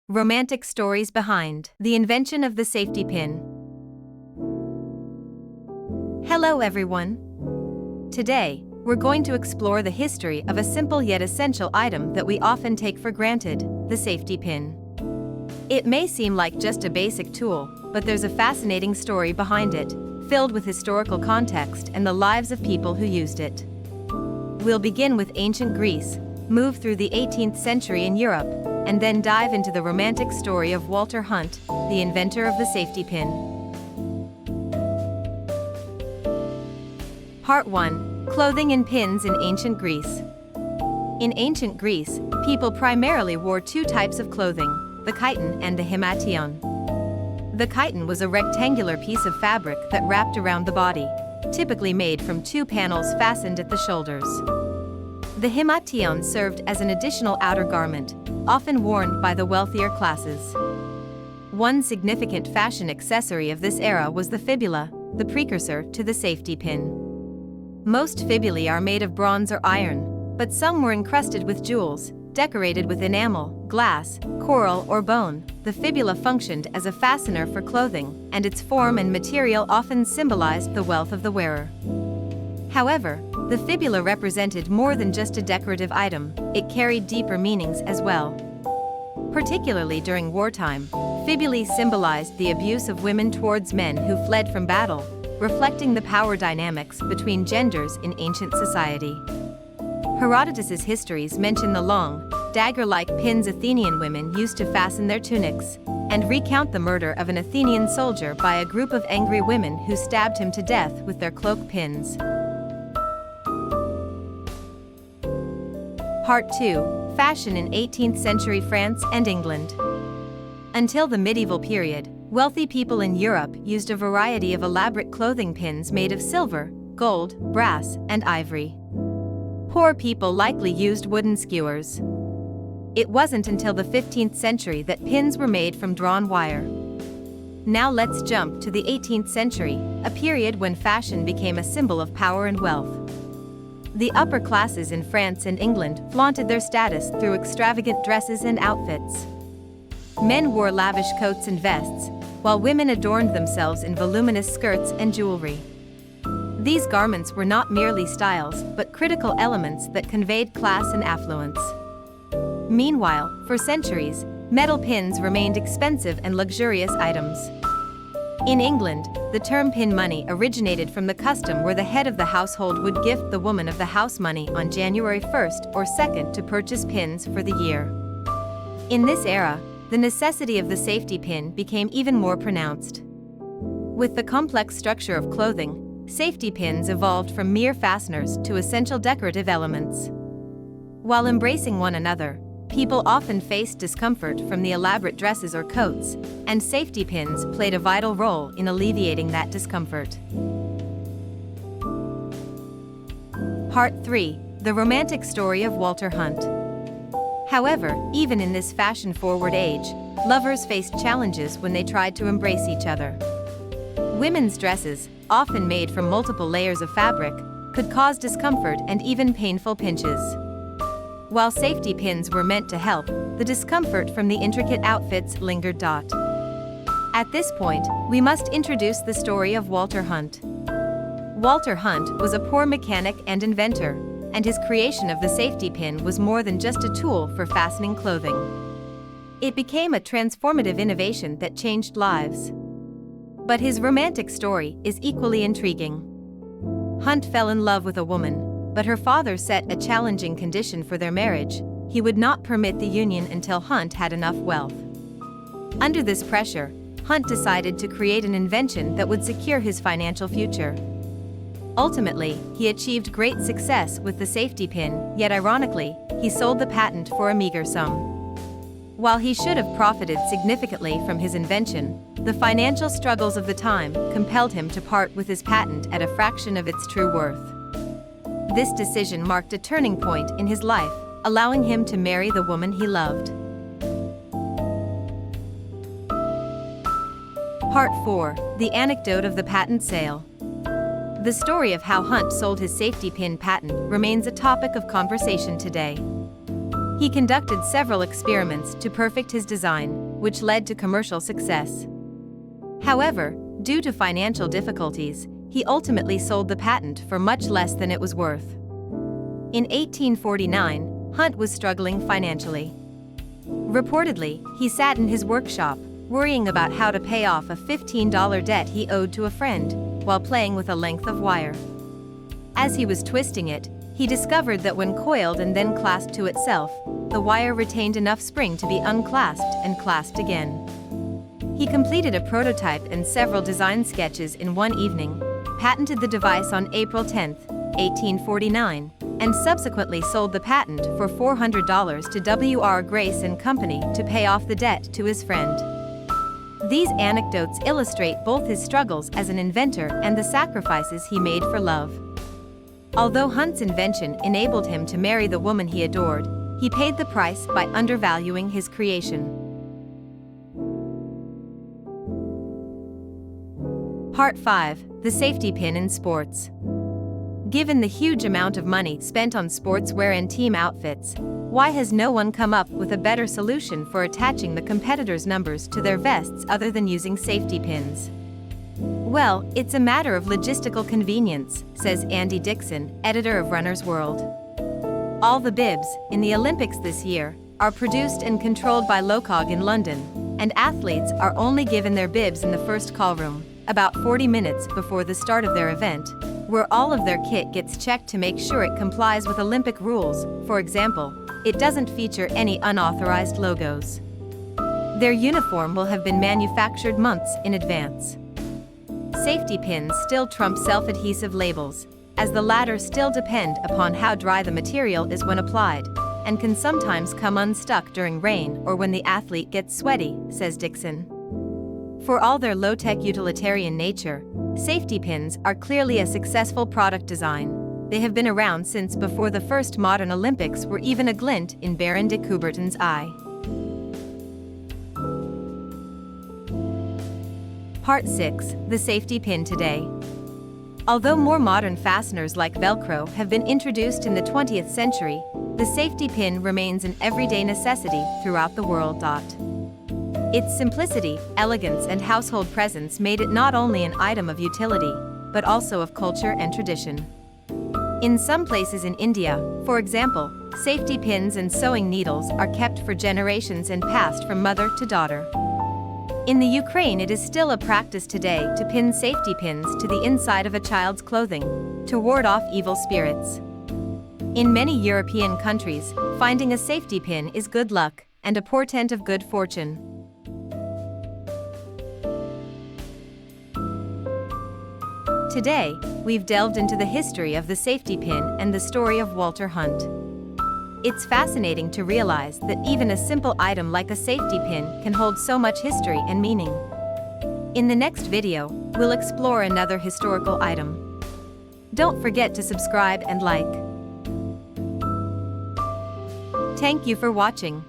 Romantic stories behind the invention of the safety pin. Hello everyone! Today, we're going to explore the history of a simple yet essential item that we often take for granted, the safety pin. It may seem like just a basic tool, but there's a fascinating story behind it, filled with historical context and the lives of people who used it. We'll begin with ancient Greece, move through the 18th century in Europe, and then dive into the romantic story of Walter Hunt, the inventor of the safety pin. Part 1. Clothing and pins in ancient Greece. In ancient Greece, people primarily wore two types of clothing, the chiton and the himation. The chiton was a rectangular piece of fabric that wrapped around the body, typically made from two panels fastened at the shoulders. The himation served as an additional outer garment, often worn by the wealthier classes. One significant fashion accessory of this era was the fibula, the precursor to the safety pin. Most fibulae are made of bronze or iron, but some were encrusted with jewels, decorated with enamel, glass, coral, or bone. The fibula functioned as a fastener for clothing, and its form and material often symbolized the wealth of the wearer. However, the fibula represented more than just a decorative item, it carried deeper meanings as well. Particularly during wartime, fibulae symbolized the abuse of women towards men who fled from battle, reflecting the power dynamics between genders in ancient society. Herodotus's histories mention the long, dagger-like pins Athenian women used to fasten their tunics, and recount the murder of an Athenian soldier by a group of angry women who stabbed him to death with their cloak pins. Part 2. Fashion in 18th century France and England. Until the medieval period, wealthy people in Europe used a variety of elaborate clothing pins made of silver, gold, brass, and ivory. Poor people likely used wooden skewers. It wasn't until the 15th century that pins were made from drawn wire. Now let's jump to the 18th century, a period when fashion became a symbol of power and wealth. The upper classes in France and England flaunted their status through extravagant dresses and outfits. Men wore lavish coats and vests, while women adorned themselves in voluminous skirts and jewelry. These garments were not merely styles, but critical elements that conveyed class and affluence. Meanwhile, for centuries, metal pins remained expensive and luxurious items. In England, the term pin money originated from the custom where the head of the household would gift the woman of the house money on January 1st or 2nd to purchase pins for the year. In this era, the necessity of the safety pin became even more pronounced. With the complex structure of clothing, safety pins evolved from mere fasteners to essential decorative elements. While embracing one another, people often faced discomfort from the elaborate dresses or coats, and safety pins played a vital role in alleviating that discomfort. Part 3. The romantic story of Walter Hunt. However, even in this fashion-forward age, lovers faced challenges when they tried to embrace each other. Women's dresses, often made from multiple layers of fabric, could cause discomfort and even painful pinches. While safety pins were meant to help, the discomfort from the intricate outfits lingered. At this point, we must introduce the story of Walter Hunt. Walter Hunt was a poor mechanic and inventor, and his creation of the safety pin was more than just a tool for fastening clothing. It became a transformative innovation that changed lives. But his romantic story is equally intriguing. Hunt fell in love with a woman, but her father set a challenging condition for their marriage: he would not permit the union until Hunt had enough wealth. Under this pressure, Hunt decided to create an invention that would secure his financial future. Ultimately, he achieved great success with the safety pin, yet ironically, he sold the patent for a meager sum. While he should have profited significantly from his invention, the financial struggles of the time compelled him to part with his patent at a fraction of its true worth. This decision marked a turning point in his life, allowing him to marry the woman he loved. Part 4. The anecdote of the patent sale. The story of how Hunt sold his safety pin patent remains a topic of conversation today. He conducted several experiments to perfect his design, which led to commercial success. However, due to financial difficulties, he ultimately sold the patent for much less than it was worth. In 1849, Hunt was struggling financially. Reportedly, he sat in his workshop, worrying about how to pay off a $15 debt he owed to a friend, while playing with a length of wire. As he was twisting it, he discovered that when coiled and then clasped to itself, the wire retained enough spring to be unclasped and clasped again. He completed a prototype and several design sketches in one evening, patented the device on April 10, 1849, and subsequently sold the patent for $400 to W.R. Grace and Company to pay off the debt to his friend. These anecdotes illustrate both his struggles as an inventor and the sacrifices he made for love. Although Hunt's invention enabled him to marry the woman he adored, he paid the price by undervaluing his creation. Part 5: The Safety Pin in Sports. Given the huge amount of money spent on sportswear and team outfits, why has no one come up with a better solution for attaching the competitors' numbers to their vests other than using safety pins? Well, it's a matter of logistical convenience, says Andy Dixon, editor of Runner's World. All the bibs, in the Olympics this year, are produced and controlled by Locog in London, and athletes are only given their bibs in the first call room, about 40 minutes before the start of their event, where all of their kit gets checked to make sure it complies with Olympic rules. For example, it doesn't feature any unauthorized logos. Their uniform will have been manufactured months in advance. Safety pins still trump self-adhesive labels, as the latter still depend upon how dry the material is when applied, and can sometimes come unstuck during rain or when the athlete gets sweaty, says Dixon. For all their low-tech utilitarian nature, safety pins are clearly a successful product design. They have been around since before the first modern Olympics were even a glint in Baron de Coubertin's eye. Part 6: The Safety Pin Today. Although more modern fasteners like Velcro have been introduced in the 20th century, the safety pin remains an everyday necessity throughout the world. Its simplicity, elegance, and household presence made it not only an item of utility, but also of culture and tradition. In some places in India, for example, safety pins and sewing needles are kept for generations and passed from mother to daughter. In the Ukraine, it is still a practice today to pin safety pins to the inside of a child's clothing, to ward off evil spirits. In many European countries, finding a safety pin is good luck and a portent of good fortune. Today, we've delved into the history of the safety pin and the story of Walter Hunt. It's fascinating to realize that even a simple item like a safety pin can hold so much history and meaning. In the next video, we'll explore another historical item. Don't forget to subscribe and like. Thank you for watching.